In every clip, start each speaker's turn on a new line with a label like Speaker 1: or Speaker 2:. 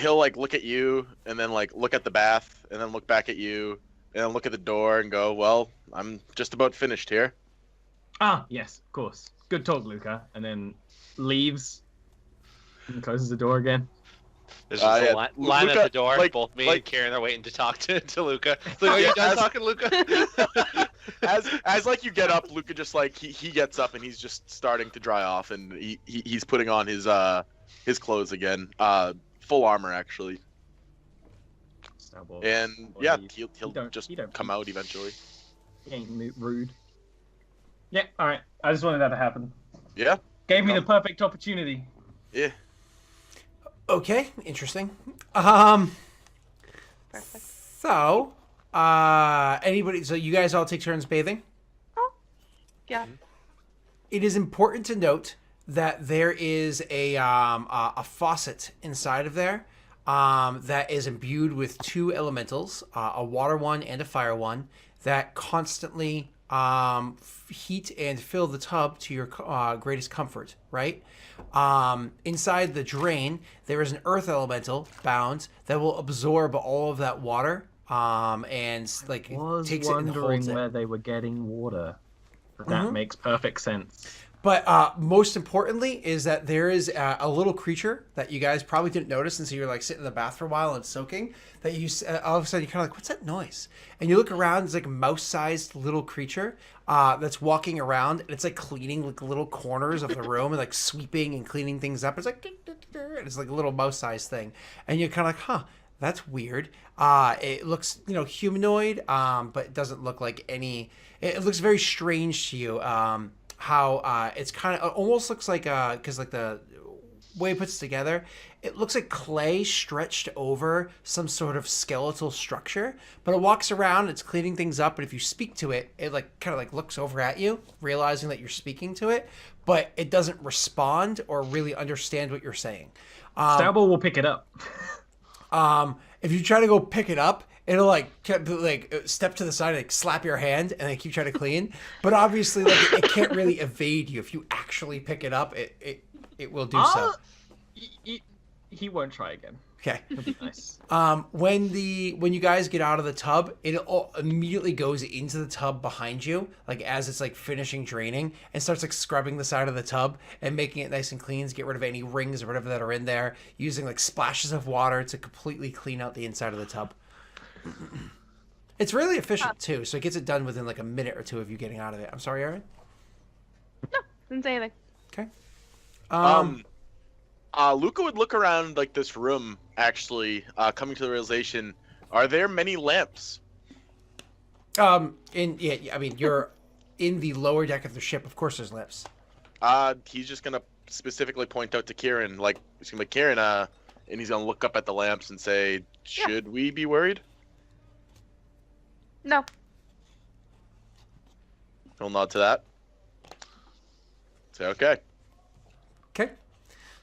Speaker 1: he'll like look at you and then like look at the bath and then look back at you and then look at the door and go, "Well, I'm just about finished here."
Speaker 2: Ah, yes, of course. Good talk, Luca. And then leaves and closes the door again.
Speaker 3: There's just
Speaker 1: Yeah,
Speaker 3: a line
Speaker 1: Luca,
Speaker 3: at the door.
Speaker 1: like-
Speaker 3: Both me
Speaker 1: like-
Speaker 3: and Kieran are waiting to talk to Luca. It's like, are you done talking, Luca?
Speaker 1: as like you get up, Luca just like he gets up and he's just starting to dry off and he's putting on his clothes again. Full armor actually.
Speaker 2: Snowball.
Speaker 1: And
Speaker 2: Or
Speaker 1: yeah,
Speaker 2: leave.
Speaker 1: he'll just
Speaker 2: he don't
Speaker 1: come out eventually.
Speaker 2: He ain't rude. Yeah, alright. I just wanted that to happen.
Speaker 1: Yeah.
Speaker 2: Gave me the perfect opportunity.
Speaker 1: Yeah.
Speaker 4: Okay, interesting.
Speaker 5: Perfect.
Speaker 4: So, anybody? So you guys all take turns bathing.
Speaker 5: Oh, yeah.
Speaker 4: It is important to note that there is a faucet inside of there that is imbued with two elementals, a water one and a fire one, that constantly heat and fill the tub to your greatest comfort, right? Inside the drain, there is an earth elemental bound that will absorb all of that water and like
Speaker 2: Was
Speaker 4: takes it and
Speaker 2: wondering
Speaker 4: holds it.
Speaker 2: where they were getting water. That makes perfect sense.
Speaker 4: But most importantly is that there is a little creature that you guys probably didn't notice until you were like sitting in the bath for a while and soaking, that you all of a sudden you're kind of like, what's that noise? And you look around, it's like a mouse-sized little creature that's walking around, and it's like cleaning like little corners of the room and like sweeping and cleaning things up. It's like, and it's like a little mouse-sized thing. And you're kind of like, huh, that's weird. It looks, humanoid, but it doesn't look like any, it looks very strange to you. How it's kind of almost looks like because like the way it puts it together, it looks like clay stretched over some sort of skeletal structure, but it walks around, it's cleaning things up, and if you speak to it, it like kind of like looks over at you, realizing that you're speaking to it, but it doesn't respond or really understand what you're saying.
Speaker 2: Snowball will pick it up.
Speaker 4: If you try to go pick it up, it'll like step to the side, like slap your hand, and then keep trying to clean. But obviously, like it can't really evade you. If you actually pick it up, it will do so.
Speaker 2: He won't try again.
Speaker 4: Okay.
Speaker 2: It'll be nice.
Speaker 4: When you guys get out of the tub, it immediately goes into the tub behind you, like as it's like finishing draining, and starts like scrubbing the side of the tub and making it nice and clean to get rid of any rings or whatever that are in there, using like splashes of water to completely clean out the inside of the tub. It's really efficient too, so it gets it done within like a minute or two of you getting out of it. I'm sorry, Aaron?
Speaker 5: No, didn't say anything.
Speaker 4: Okay.
Speaker 1: Luca would look around like this room, actually, coming to the realization: are there many lamps?
Speaker 4: I mean, you're in the lower deck of the ship. Of course, there's lamps.
Speaker 1: He's just gonna specifically point out to Kieran, like he's gonna be like, Kieran, and he's gonna look up at the lamps and say, "Should we be worried?"
Speaker 5: No.
Speaker 1: He'll nod to that. Say, okay.
Speaker 4: Okay.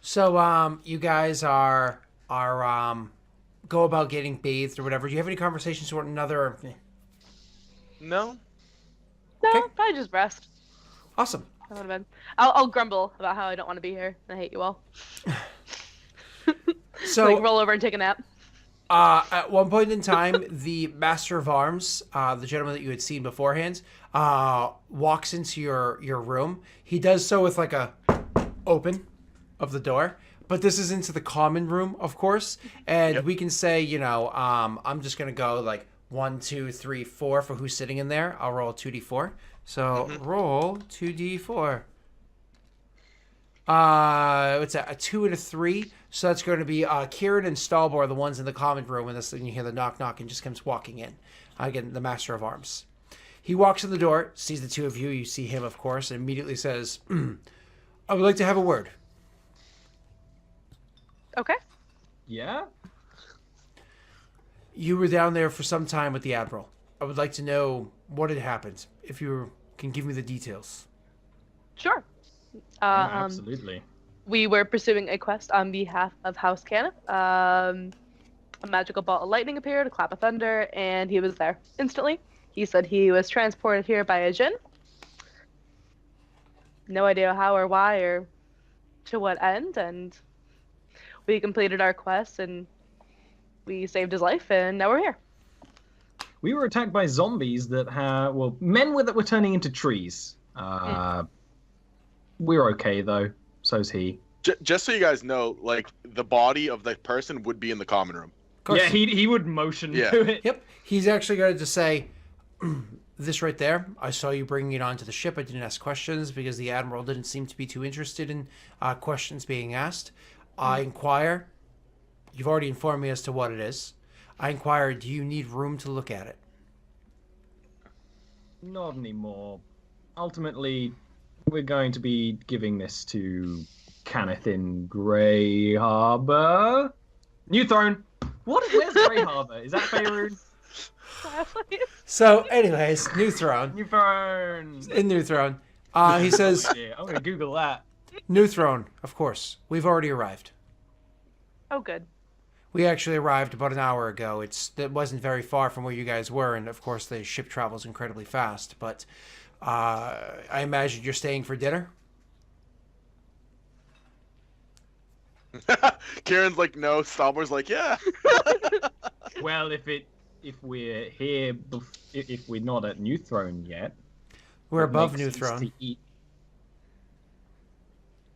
Speaker 4: So, you guys are go about getting bathed or whatever. Do you have any conversations with one another?
Speaker 1: No.
Speaker 5: No,
Speaker 4: Okay.
Speaker 5: probably just rest.
Speaker 4: Awesome.
Speaker 5: I would have been. I'll grumble about how I don't want to be here. I hate you all.
Speaker 4: So,
Speaker 5: like roll over and take a nap.
Speaker 4: at one point in time, the Master of Arms, the gentleman that you had seen beforehand, walks into your room. He does so with like a open of the door, but this is into the common room, of course. And we can say, I'm just gonna go like 1, 2, 3, 4 for who's sitting in there. I'll roll 2d4. So roll 2d4. What's that? A 2 and a 3. So that's going to be Kieran and Stalbor are the ones in the common room, and you hear the knock knock and just comes walking in. Again, the Master of Arms. He walks in the door, sees the two of you. You see him, of course, and immediately says, "I would like to have a word."
Speaker 5: Okay.
Speaker 2: Yeah?
Speaker 4: You were down there for some time with the Admiral. I would like to know what had happened. If you can give me the details.
Speaker 5: Sure.
Speaker 2: Yeah, absolutely.
Speaker 5: We were pursuing a quest on behalf of House Cannon. A magical bolt of lightning appeared, a clap of thunder, and he was there instantly. He said he was transported here by a djinn. No idea how or why or to what end, and we completed our quest and We saved his life, and now we're here.
Speaker 2: We were attacked by zombies that men that were turning into trees. We're okay though. So's he.
Speaker 1: Just so you guys know, like the body of the person would be in the common room.
Speaker 2: Yeah, he would motion to it.
Speaker 4: Yep. He's actually going to just say, this right there, I saw you bringing it onto the ship. I didn't ask questions because the Admiral didn't seem to be too interested in questions being asked. I inquire, you've already informed me as to what it is. I inquire, do you need room to look at it?
Speaker 2: Not anymore. Ultimately, we're going to be giving this to Kenneth in Grey Harbor. New Throne. Where's Grey Harbor? Is that Faerun?
Speaker 4: So, anyways, New Throne.
Speaker 2: New Throne.
Speaker 4: In New Throne. He says,
Speaker 2: I'm going to Google that.
Speaker 4: New Throne, of course. We've already arrived.
Speaker 5: Oh, good.
Speaker 4: We actually arrived about an hour ago. It wasn't very far from where you guys were, and of course the ship travels incredibly fast. But I imagine you're staying for dinner.
Speaker 1: Kieran's like, no. Stalmer's like, yeah.
Speaker 2: Well, if we're here, if we're not at New Throne yet,
Speaker 4: We're above
Speaker 2: makes
Speaker 4: New
Speaker 2: sense
Speaker 4: Throne.
Speaker 2: to eat.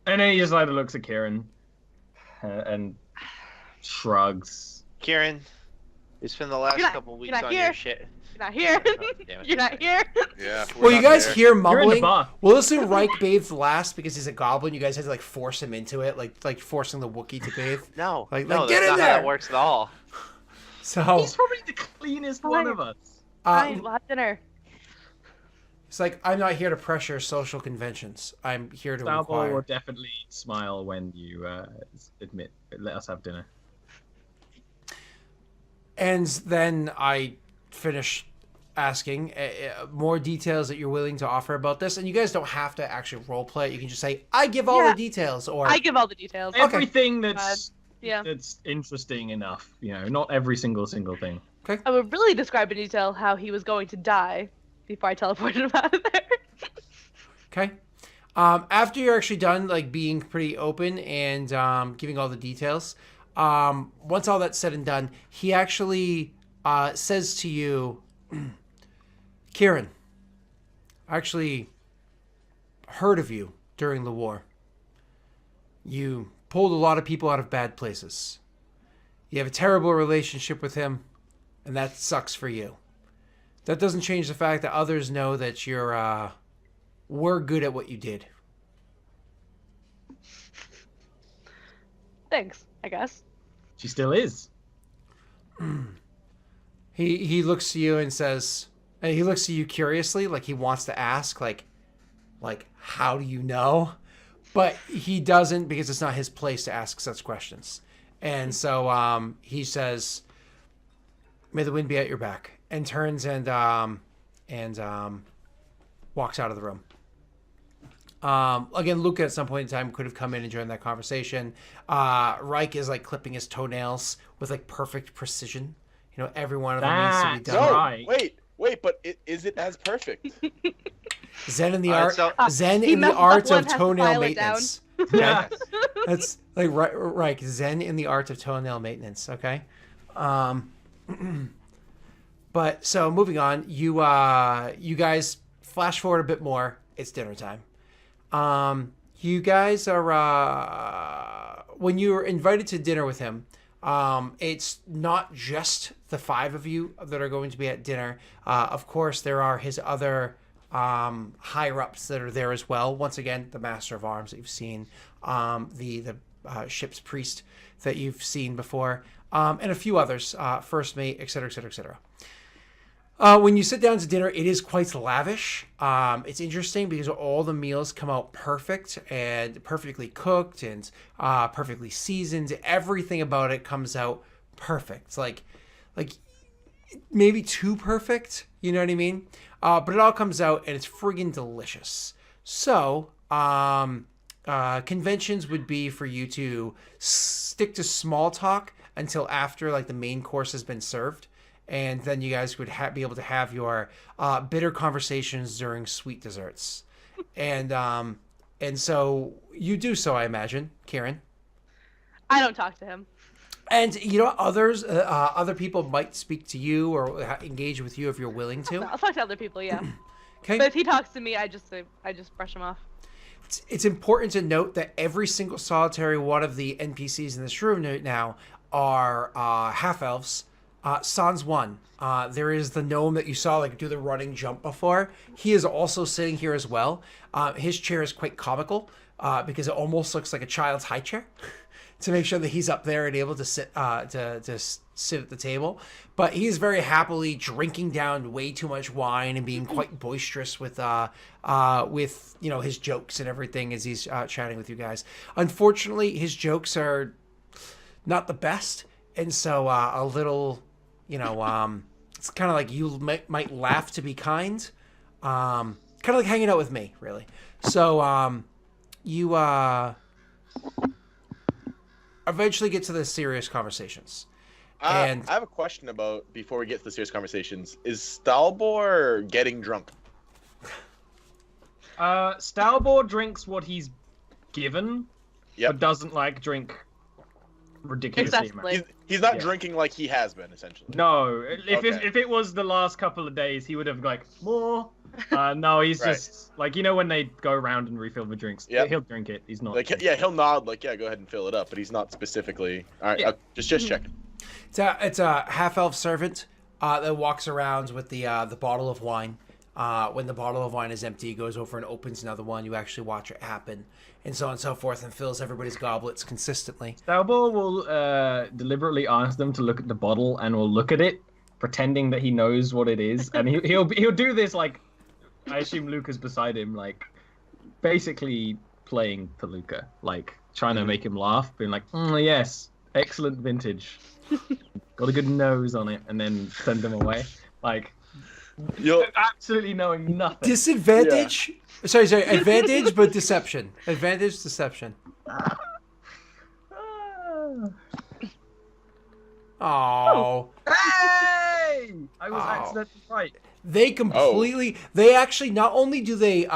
Speaker 2: And then he just like looks at Kieran and shrugs.
Speaker 3: Kieran, we spent the last couple weeks on your shit.
Speaker 5: You're not here.
Speaker 3: Damn it.
Speaker 5: You're not here.
Speaker 1: Yeah.
Speaker 4: Well, you guys hear
Speaker 2: You're in the
Speaker 4: mumbling.
Speaker 2: bar.
Speaker 4: Well, listen, Reich bathed last because he's a goblin. You guys had to like force him into it, like forcing the Wookiee to bathe.
Speaker 3: No,
Speaker 4: Like,
Speaker 3: no,
Speaker 4: get
Speaker 3: that's
Speaker 4: in
Speaker 3: not
Speaker 4: there!
Speaker 3: how that works at all.
Speaker 4: So
Speaker 2: He's probably the cleanest one of us.
Speaker 5: Fine, we'll have dinner.
Speaker 4: it's like, I'm not here to pressure social conventions. I'm here to
Speaker 2: Starboy
Speaker 4: inquire.
Speaker 2: will definitely smile when you let us have dinner.
Speaker 4: And then I finish asking more details that you're willing to offer about this. And you guys don't have to actually role play it. You can just say, I give all the details. Or
Speaker 5: I give all the details.
Speaker 2: Everything that's
Speaker 5: Yeah.
Speaker 2: that's interesting enough, not every single thing.
Speaker 5: I would really describe in detail how he was going to die before I teleported him out of there.
Speaker 4: Okay. After you're actually done, like being pretty open and giving all the details, once all that's said and done, he actually says to you, Kieran, I actually heard of you during the war. You pulled a lot of people out of bad places. You have a terrible relationship with him, and that sucks for you. That doesn't change the fact that others know that we're good at what you did.
Speaker 5: Thanks, I guess.
Speaker 2: She still is.
Speaker 4: He looks to you and says, and he looks to you curiously, like he wants to ask, like how do you know? But he doesn't because it's not his place to ask such questions. And so he says, "May the wind be at your back," and turns and walks out of the room. Again, Luca at some point in time could have come in and joined that conversation. Reich is like clipping his toenails with like perfect precision. Every one of them needs to be
Speaker 2: That's
Speaker 4: done.
Speaker 1: No,
Speaker 2: right.
Speaker 1: wait, but is it as perfect?
Speaker 4: Zen in the
Speaker 3: Alright,
Speaker 4: art.
Speaker 3: so-
Speaker 4: Zen
Speaker 5: He
Speaker 4: in the
Speaker 5: messed up
Speaker 4: art
Speaker 5: one,
Speaker 4: of
Speaker 5: has to
Speaker 4: toenail
Speaker 5: file it down.
Speaker 4: maintenance.
Speaker 2: Yeah.
Speaker 4: That's like right. Zen in the art of toenail maintenance. Okay. But so moving on, you guys flash forward a bit more. It's dinner time. You guys are when you were invited to dinner with him. It's not just the 5 of you that are going to be at dinner. Of course, there are his other higher ups that are there as well. Once again, the Master of Arms that you've seen, the ship's priest that you've seen before, and a few others, first mate, etc., etc., etc. When you sit down to dinner, it is quite lavish. It's interesting because all the meals come out perfect and perfectly cooked and perfectly seasoned. Everything about it comes out perfect. Like maybe too perfect. You know what I mean? But it all comes out and it's friggin' delicious. So conventions would be for you to stick to small talk until after like the main course has been served. And then you guys would be able to have your bitter conversations during sweet desserts. And so you do so, I imagine, Kieran.
Speaker 5: I don't talk to him.
Speaker 4: And you know what? Other people might speak to you or engage with you if you're willing to.
Speaker 5: I'll talk to other people, yeah.
Speaker 4: Okay.
Speaker 5: But if he talks to me, I just brush him off.
Speaker 4: It's important to note that every single solitary one of the NPCs in this room now are half-elves. Sans one. There is the gnome that you saw like do the running jump before. He is also sitting here as well. His chair is quite comical because it almost looks like a child's high chair to make sure that he's up there and able to sit to sit at the table. But he's very happily drinking down way too much wine and being quite boisterous with his jokes and everything as he's chatting with you guys. Unfortunately, his jokes are not the best, and so a little, it's kind of like you might laugh to be kind, kind of like hanging out with me, really. So you eventually get to the serious conversations. And
Speaker 1: I have a question about, before we get to the serious conversations, is Stalbor getting drunk?
Speaker 2: Stalbor drinks what he's given,
Speaker 1: Yep.
Speaker 2: but doesn't drink ridiculously
Speaker 5: Excessively.
Speaker 2: much.
Speaker 1: He's not
Speaker 2: Yeah.
Speaker 1: drinking like he has been, essentially.
Speaker 2: No, if it was the last couple of days, he would have more. No, he's
Speaker 1: Right.
Speaker 2: just when they go around and refill the drinks,
Speaker 1: Yep.
Speaker 2: he'll drink it. He's not.
Speaker 1: He'll nod, go ahead and fill it up, but he's not specifically. All right,
Speaker 2: Yeah.
Speaker 1: just checking.
Speaker 4: it's a half-elf servant that walks around with the bottle of wine. When the bottle of wine is empty, he goes over and opens another one. You actually watch it happen, and so on and so forth, and fills everybody's goblets consistently.
Speaker 2: Stalbor will deliberately ask them to look at the bottle and will look at it, pretending that he knows what it is, and he'll do this I assume Luca's beside him, basically playing for Luca, trying to make him laugh, being yes, excellent vintage, got a good nose on it, and then send them away, absolutely knowing nothing.
Speaker 4: Disadvantage? Yeah. Sorry, advantage, but deception. Advantage, deception. Oh.
Speaker 2: Hey! I was accidentally right.
Speaker 4: They completely, they actually, not only do they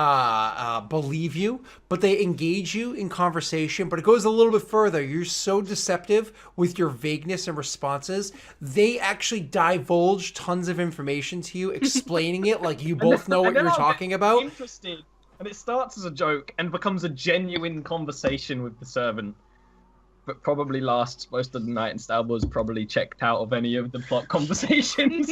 Speaker 4: believe you, but they engage you in conversation, but it goes a little bit further. You're so deceptive with your vagueness and responses. They actually divulge tons of information to you, explaining it like you both know what you're talking about.
Speaker 2: Interesting. And it starts as a joke and becomes a genuine conversation with the servant. But probably lasts most of the night, and Stalbor's probably checked out of any of the plot conversations.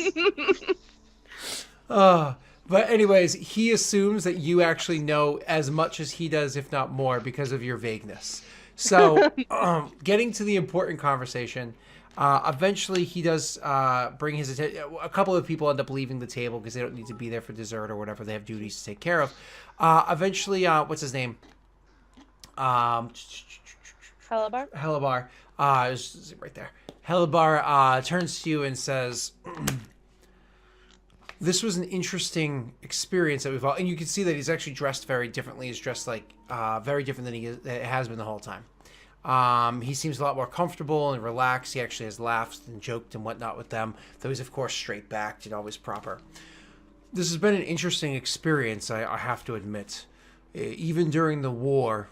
Speaker 4: But anyways, he assumes that you actually know as much as he does, if not more, because of your vagueness. So, getting to the important conversation, eventually he does bring his attention. A couple of people end up leaving the table because they don't need to be there for dessert or whatever. They have duties to take care of. Eventually, what's his name?
Speaker 5: Helabar?
Speaker 4: Helabar. Is right there. Helabar turns to you and says, this was an interesting experience that we've all, and you can see that he's actually dressed very differently. He's dressed very different than he has been the whole time. He seems a lot more comfortable and relaxed. He actually has laughed and joked and whatnot with them, though he's of course straight backed and always proper. This has been an interesting experience, I have to admit. Even during the war,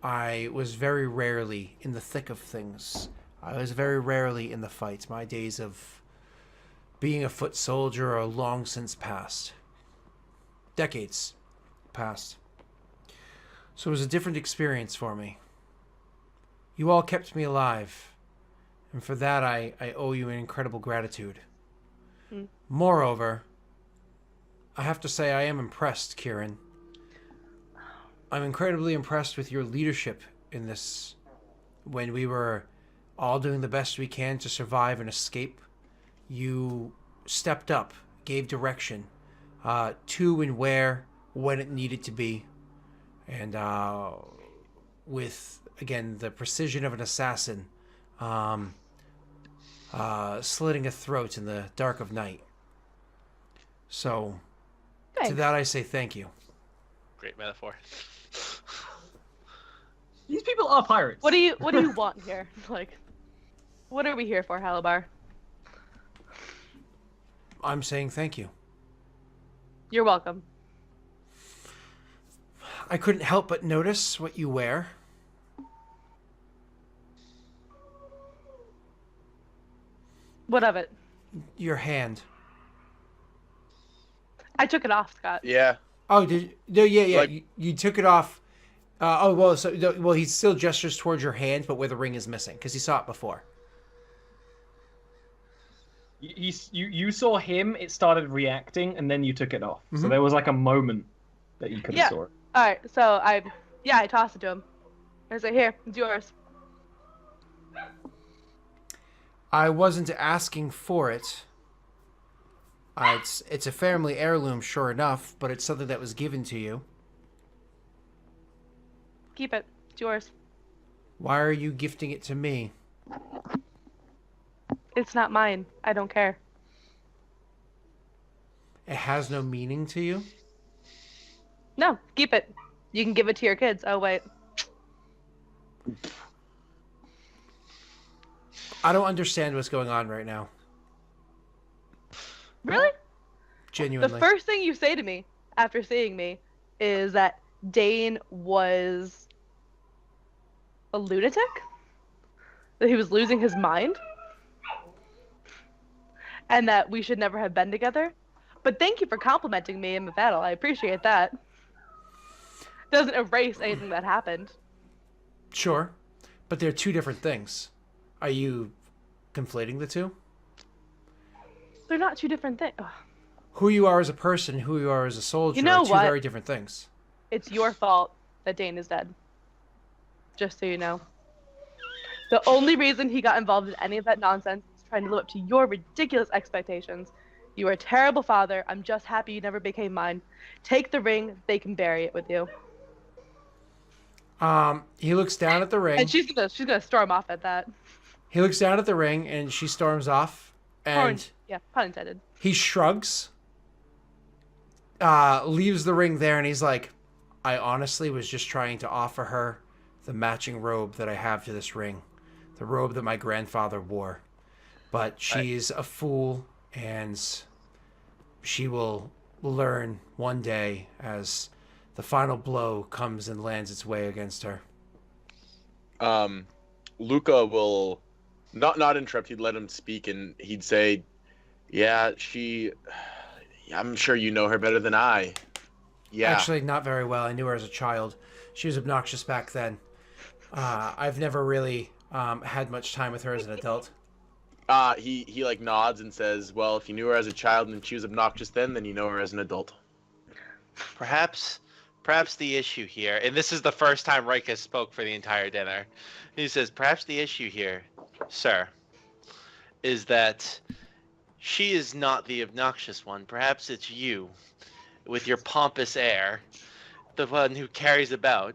Speaker 4: I was very rarely in the thick of things. I was very rarely in the fight. My days of being a foot soldier are long since past. Decades past. So it was a different experience for me. You all kept me alive, and for that I owe you an incredible gratitude. Moreover, I have to say I am impressed, Kieran. I'm incredibly impressed with your leadership in this. When we were all doing the best we can to survive and escape, you stepped up, gave direction to and where, when it needed to be, and with, again, the precision of an assassin, slitting a throat in the dark of night. So,
Speaker 5: Thanks.
Speaker 4: to that I say thank you.
Speaker 3: Great metaphor.
Speaker 2: These people are pirates.
Speaker 5: What do you want here? What are we here for, Halabar?
Speaker 4: I'm saying thank you.
Speaker 5: You're welcome.
Speaker 4: I couldn't help but notice what you wear.
Speaker 5: What of it?
Speaker 4: Your hand.
Speaker 5: I took it off, Scott.
Speaker 1: Yeah.
Speaker 4: Oh, did you? No, yeah.
Speaker 1: Like-
Speaker 4: You took it off. He still gestures towards your hand, but where the ring is missing because he saw it before.
Speaker 2: You saw him. It started reacting, and then you took it off. So
Speaker 4: Mhm.
Speaker 2: there was like a moment that you could have
Speaker 5: Yeah.
Speaker 2: saw it.
Speaker 5: All right, so I tossed it to him. I said, "Here, it's yours."
Speaker 4: I wasn't asking for it. It's a family heirloom, sure enough, but it's something that was given to you.
Speaker 5: Keep it. It's yours.
Speaker 4: Why are you gifting it to me?
Speaker 5: It's not mine. I don't care.
Speaker 4: It has no meaning to you?
Speaker 5: No, keep it. You can give it to your kids. Oh wait.
Speaker 4: I don't understand what's going on right now.
Speaker 5: Really?
Speaker 4: Genuinely.
Speaker 5: The first thing you say to me after seeing me is that Dane was a lunatic? That he was losing his mind? And that we should never have been together? But thank you for complimenting me in the battle. I appreciate that. Doesn't erase anything that happened.
Speaker 4: Sure, but they're two different things. Are you conflating the two?
Speaker 5: They're not two different things.
Speaker 4: Who you are as a person, who you are as a soldier,
Speaker 5: You know
Speaker 4: are two
Speaker 5: what?
Speaker 4: very different things.
Speaker 5: It's your fault that Dane is dead. Just so you know. The only reason he got involved in any of that nonsense is trying to live up to your ridiculous expectations. You are a terrible father. I'm just happy you never became mine. Take the ring. They can bury it with you.
Speaker 4: He looks down at the ring.
Speaker 5: And she's gonna storm off at that.
Speaker 4: He looks down at the ring, and she storms off. And
Speaker 5: Pun intended.
Speaker 4: he shrugs, leaves the ring there, and he's like, I honestly was just trying to offer her the matching robe that I have to this ring. The robe that my grandfather wore. But she's a fool, and she will learn one day as the final blow comes and lands its way against her.
Speaker 1: Luca will not interrupt. He'd let him speak, and he'd say, "Yeah, I'm sure you know her better than I." Yeah.
Speaker 4: Actually, not very well. I knew her as a child. She was obnoxious back then. I've never really had much time with her as an adult.
Speaker 1: He like nods and says, "Well, if you knew her as a child and she was obnoxious then you know her as an adult."
Speaker 3: Perhaps the issue here, and this is the first time Rika spoke for the entire dinner. He says, perhaps the issue here, sir, is that she is not the obnoxious one. Perhaps it's you, with your pompous air, the one who carries about.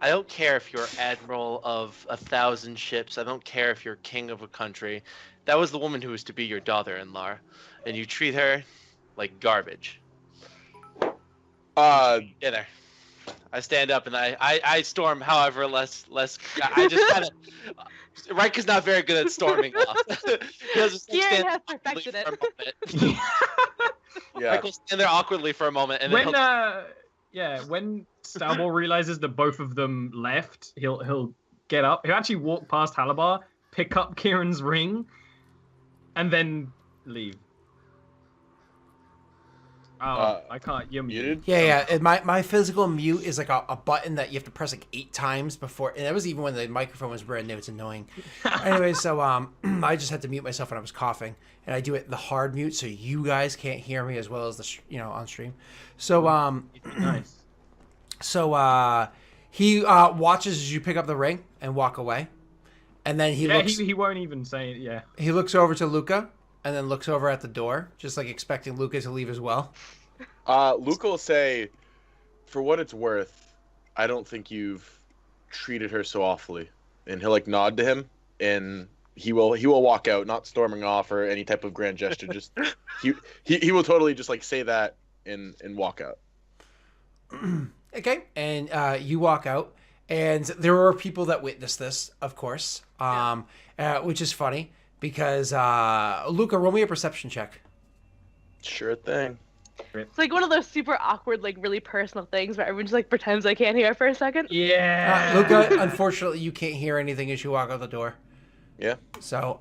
Speaker 3: I don't care if you're admiral of 1,000 ships. I don't care if you're king of a country. That was the woman who was to be your daughter-in-law, and you treat her like garbage. Dinner. I stand up and I storm. However, less. I just kind of. Rika's not very good at storming off. He doesn't
Speaker 5: Kieran
Speaker 3: stand
Speaker 5: has perfected
Speaker 3: for a
Speaker 1: Yeah.
Speaker 3: moment. Rika will stand there awkwardly for a moment, and then
Speaker 2: When Stalball realizes that both of them left, he'll get up. He'll actually walk past Halabar, pick up Kieran's ring, and then leave. I can't. You're muted.
Speaker 1: muted?
Speaker 4: Yeah. My physical mute is like a button that you have to press like 8 times before, and that was even when the microphone was brand new. It's annoying. Anyway, so I just had to mute myself when I was coughing, and I do it the hard mute so you guys can't hear me as well as the on stream. So
Speaker 2: Nice.
Speaker 4: So he watches as you pick up the ring and walk away, and then he looks.
Speaker 2: He won't even say it. Yeah.
Speaker 4: He looks over to Luca, and then looks over at the door, just like expecting Luca to leave as well.
Speaker 1: Luca will say, "For what it's worth, I don't think you've treated her so awfully." And he'll like nod to him, and he will walk out, not storming off or any type of grand gesture. Just he will totally just like say that and walk out.
Speaker 4: Okay, and you walk out, and there were people that witnessed this, of course, which is funny because Luca, roll me a perception check.
Speaker 1: Sure thing.
Speaker 5: It's like one of those super awkward, like really personal things where everyone just like pretends they can't hear for a second.
Speaker 2: Yeah.
Speaker 4: Luca, unfortunately, you can't hear anything as you walk out the door.
Speaker 1: Yeah.
Speaker 4: So,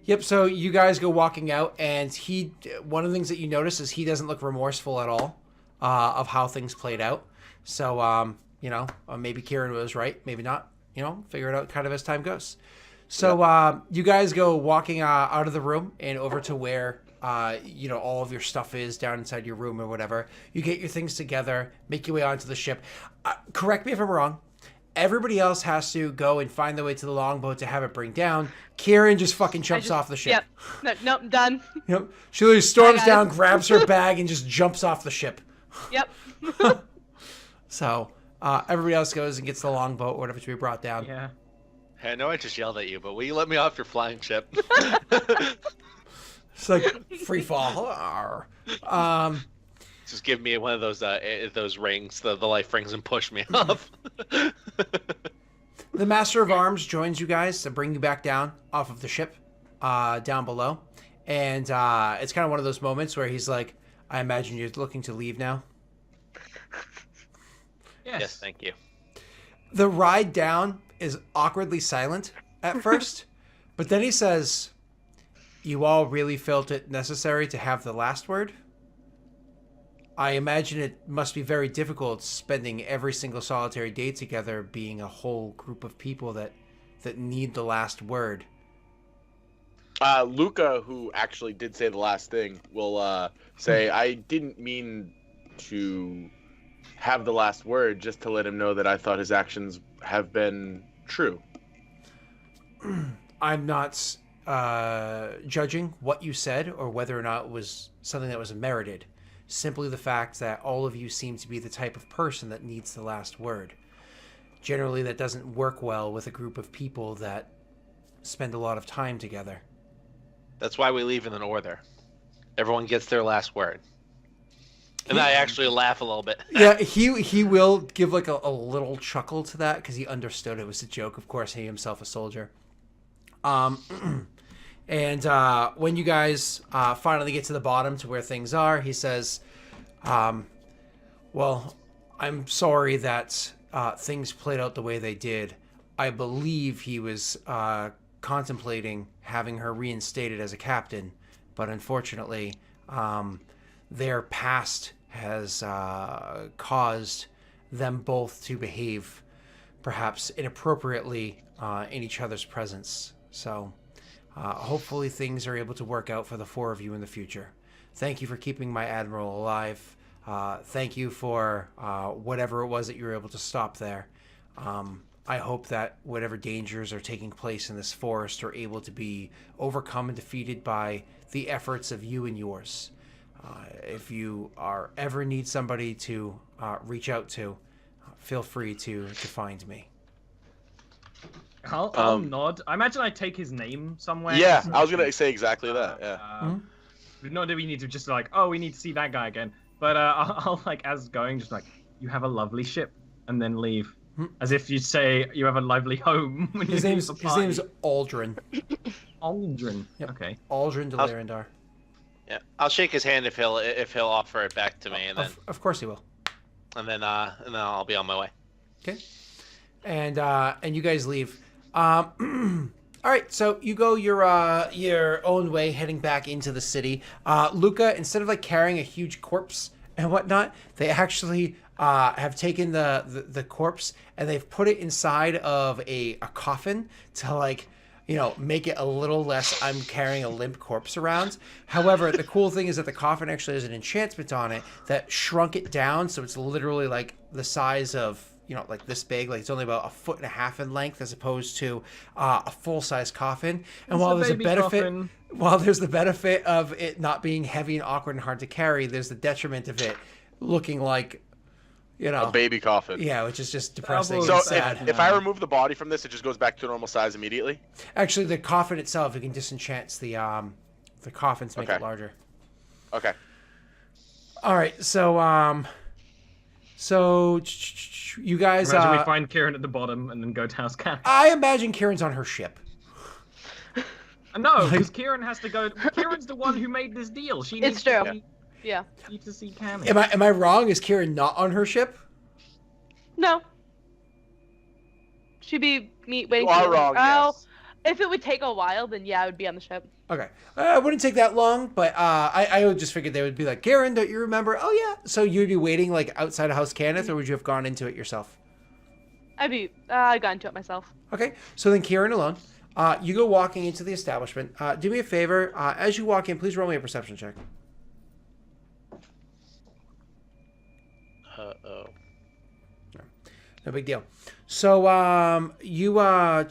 Speaker 4: Yep. So you guys go walking out, and one of the things that you notice is he doesn't look remorseful at all of how things played out. So maybe Kieran was right, maybe not. Figure it out kind of as time goes. So you guys go walking out of the room and over to where all of your stuff is down inside your room or whatever. You get your things together, make your way onto the ship. Correct me if I'm wrong. Everybody else has to go and find their way to the longboat to have it bring down. Kieran just fucking jumps off the ship.
Speaker 5: Yep. Nope, done.
Speaker 4: Yep. She literally storms down, grabs her bag, and just jumps off the ship.
Speaker 5: Yep.
Speaker 4: So everybody else goes and gets the longboat or whatever to be brought down.
Speaker 2: Yeah.
Speaker 3: Hey, I know I just yelled at you, but will you let me off your flying ship?
Speaker 4: It's like free fall.
Speaker 3: Just give me one of those rings, the life rings, and push me off.
Speaker 4: The Master of Arms joins you guys to bring you back down off of the ship, down below. And it's kind of one of those moments where he's like, I imagine you're looking to leave now.
Speaker 3: Yes, thank you.
Speaker 4: The ride down is awkwardly silent at first, but then he says, you all really felt it necessary to have the last word? I imagine it must be very difficult spending every single solitary day together, being a whole group of people that need the last word.
Speaker 1: Luca, who actually did say the last thing, will say, I didn't mean to have the last word, just to let him know that I thought his actions have been true.
Speaker 4: I'm not judging what you said or whether or not it was something that was merited. Simply the fact that all of you seem to be the type of person that needs the last word. Generally, that doesn't work well with a group of people that spend a lot of time together.
Speaker 3: That's why we leave in an order. Everyone gets their last word. And I actually laugh a little bit.
Speaker 4: Yeah, he will give like a little chuckle to that because he understood it was a joke. Of course, he himself a soldier. And when you guys finally get to the bottom to where things are, he says, well, I'm sorry that things played out the way they did. I believe he was contemplating having her reinstated as a captain, but unfortunately, their past has caused them both to behave perhaps inappropriately in each other's presence. So hopefully things are able to work out for the four of you in the future. Thank you for keeping my admiral alive. Thank you for whatever it was that you were able to stop there. I hope that whatever dangers are taking place in this forest are able to be overcome and defeated by the efforts of you and yours. If you ever need somebody to reach out to, feel free to find me.
Speaker 2: I'll nod. I imagine I take his name somewhere.
Speaker 1: Yeah, I was gonna say exactly that. Yeah.
Speaker 2: Not that we need to just like, oh, we need to see that guy again. But I'll like, as going, just like, you have a lovely ship, and then leave, as if you'd say you have a lively home. When
Speaker 4: His name's Aldrin.
Speaker 2: Aldrin.
Speaker 4: Yep.
Speaker 2: Okay.
Speaker 4: Aldrin de Larendar.
Speaker 3: Yeah, I'll shake his hand if he'll offer it back to me, and then
Speaker 4: Of course he will.
Speaker 3: and then I'll be on my way.
Speaker 4: Okay. And you guys leave. All right, so you go your own way, heading back into the city. Luca, instead of like carrying a huge corpse and whatnot, they actually have taken the corpse and they've put it inside of a coffin to like, make it a little less I'm carrying a limp corpse around. However, the cool thing is that the coffin actually has an enchantment on it that shrunk it down, so it's literally like the size of, like this big, like it's only about 1.5 feet in length as opposed to a full-size coffin. And while there's the benefit of it not being heavy and awkward and hard to carry, there's the detriment of it looking like,
Speaker 1: a baby coffin.
Speaker 4: Yeah, which is just depressing.
Speaker 1: So
Speaker 4: and sad.
Speaker 1: if I remove the body from this, it just goes back to normal size immediately?
Speaker 4: Actually, the coffin itself, you can disenchant the coffin to make it larger.
Speaker 1: Okay.
Speaker 4: All right, so you guys.
Speaker 2: Imagine we find Kieran at the bottom and then go to House Cat.
Speaker 4: I imagine Kieran's on her ship.
Speaker 2: No, because Kieran has to go. Kieran's the one who made this deal. She needs
Speaker 5: It's true.
Speaker 2: Yeah. Need to see Cammy.
Speaker 4: Am I wrong? Is Kieran not on her ship?
Speaker 5: No. Should be waiting.
Speaker 1: You are wrong, yes.
Speaker 5: If it would take a while, then yeah, I would be on the ship.
Speaker 4: Okay. It wouldn't take that long, but I would just figured they would be like, Karen, don't you remember? Oh, yeah. So you'd be waiting like outside of House Cannith, or would you have gone into it yourself?
Speaker 5: I got into it myself.
Speaker 4: Okay. So then Kieran alone. You go walking into the establishment. Do me a favor. As you walk in, please roll me a perception check.
Speaker 3: Uh-oh.
Speaker 4: No big deal. So you go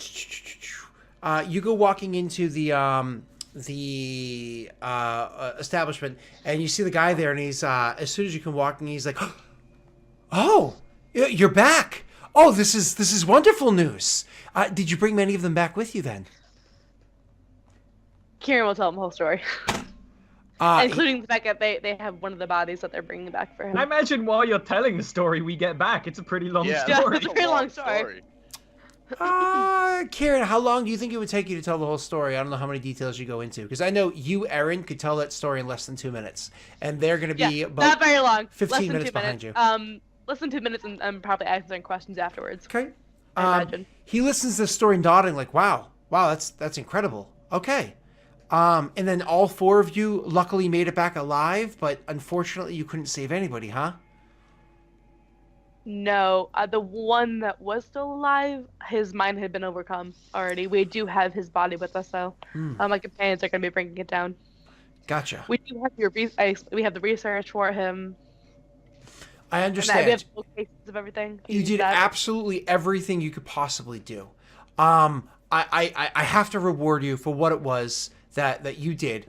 Speaker 4: walking into the establishment, and you see the guy there, and he's as soon as you come walking, he's like, "Oh, you're back! Oh, this is wonderful news. Did you bring many of them back with you then?"
Speaker 5: Kieran will tell him the whole story. Including the fact that they have one of the bodies that they're bringing back for him.
Speaker 2: I imagine while you're telling the story, we get back. It's a pretty long
Speaker 1: Yeah.
Speaker 2: story.
Speaker 5: Yeah, it's a very long story.
Speaker 4: Kieran, how long do you think it would take you to tell the whole story? I don't know how many details you go into, because I know you, Erin, could tell that story in less than 2 minutes, and they're going to be
Speaker 5: Yeah,
Speaker 4: about
Speaker 5: not very long.
Speaker 4: 15
Speaker 5: less than
Speaker 4: minutes
Speaker 5: 2
Speaker 4: behind
Speaker 5: minutes.
Speaker 4: you.
Speaker 5: Less than 2 minutes, and I'm probably answering questions afterwards.
Speaker 4: Okay.
Speaker 5: I imagine.
Speaker 4: He listens to the story nodding like, wow, that's incredible. Okay. And then all 4 of you luckily made it back alive, but unfortunately you couldn't save anybody, huh?
Speaker 5: No, the one that was still alive, his mind had been overcome already. We do have his body with us, though. My companions are going to be bringing it down.
Speaker 4: Gotcha.
Speaker 5: We do have we have the research for him.
Speaker 4: I
Speaker 5: And
Speaker 4: understand.
Speaker 5: we have locations of everything.
Speaker 4: You did absolutely everything you could possibly do. I have to reward you for what it was that you did.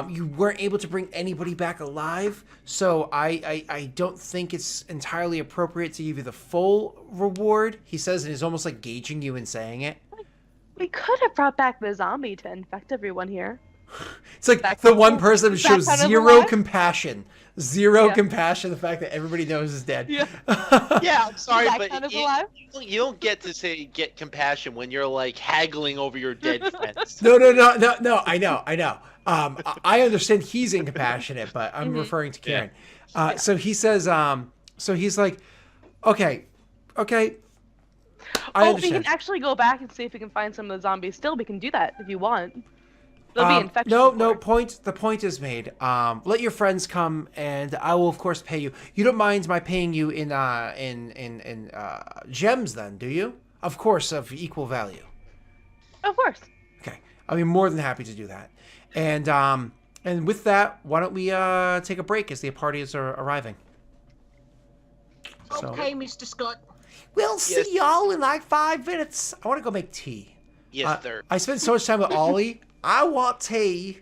Speaker 4: You weren't able to bring anybody back alive, so I don't think it's entirely appropriate to give you the full reward, he says, and he's almost like gauging you in saying it.
Speaker 5: We could have brought back the zombie to infect everyone here.
Speaker 4: It's like
Speaker 5: That
Speaker 4: the
Speaker 5: kind
Speaker 4: one
Speaker 5: of-
Speaker 4: person who
Speaker 5: that
Speaker 4: shows
Speaker 5: kind of
Speaker 4: zero
Speaker 5: alive?
Speaker 4: compassion. Zero
Speaker 5: Yeah.
Speaker 4: compassion, the fact that everybody knows is dead.
Speaker 5: Yeah.
Speaker 3: Yeah, I'm sorry,
Speaker 5: that
Speaker 3: but
Speaker 5: kind of
Speaker 3: you,
Speaker 5: alive?
Speaker 3: you don't get to get compassion when you're like haggling over your dead friends.
Speaker 4: No, I know. I understand he's incompassionate, but I'm referring to Kieran. So he says, so he's like, okay. I
Speaker 5: We
Speaker 4: understand.
Speaker 5: can actually go back and see if we can find some of the zombies still. We can do that if you want. They'll be infected.
Speaker 4: No,
Speaker 5: before.
Speaker 4: the point is made. Let your friends come, and I will of course pay you. You don't mind my paying you in gems, then, do you? Of course, of equal value.
Speaker 5: Of course.
Speaker 4: Okay, I'll be more than happy to do that. And with that, why don't we take a break as the parties are arriving?
Speaker 6: Okay, Mr. Scott.
Speaker 4: We'll see y'all in like 5 minutes. I want to go make tea.
Speaker 3: Yes, sir.
Speaker 4: I spent so much time with Ollie. I want tea.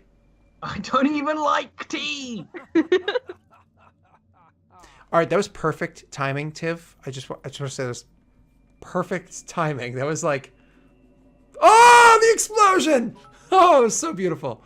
Speaker 2: I don't even like tea.
Speaker 4: All right, that was perfect timing, Tiv. I just want to say this. Perfect timing. That was like, oh, the explosion! Oh, it was so beautiful.